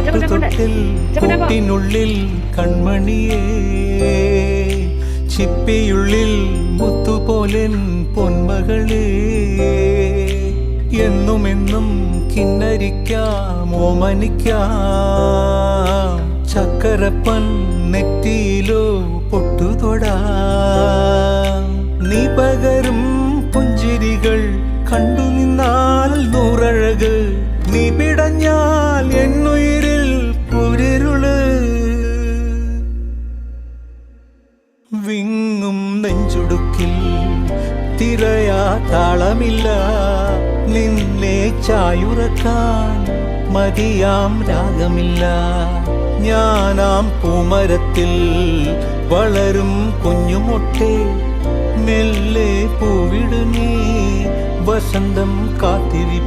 പാട്ടുതൊട്ടിൽ കൂട്ടിനുള്ളിൽ കൺമണിയേ, ചിപ്പിയുള്ളിൽ മുത്തുപോലെൻ പൊന്മകളേ, എന്നുമെന്നും കിന്നരിക്കാം ഓമനിക്കാം, ചക്കരപ്പൻ നെറ്റിയിലോ പൊട്ടുതൊടാം. നീ പകരും പുഞ്ചിരികൾ കണ്ടു നിന്നാൽ നൂറഴക്, നീ പിടഞ്ഞാൽ എന്നുയിരിൽ കുരിരുള്. വിങ്ങും നെഞ്ചുടുക്കിൽ തിരയാ താളമില്ല, നിന്നെ ചായുറക്കാൻ മതിയാം രാഗമില്ല. ഞാനാം പൂമരത്തിൽ വളരും കുഞ്ഞുമൊട്ടെ, മെല്ലെ പൂവിടു നീ വസന്തം കാത്തിരി.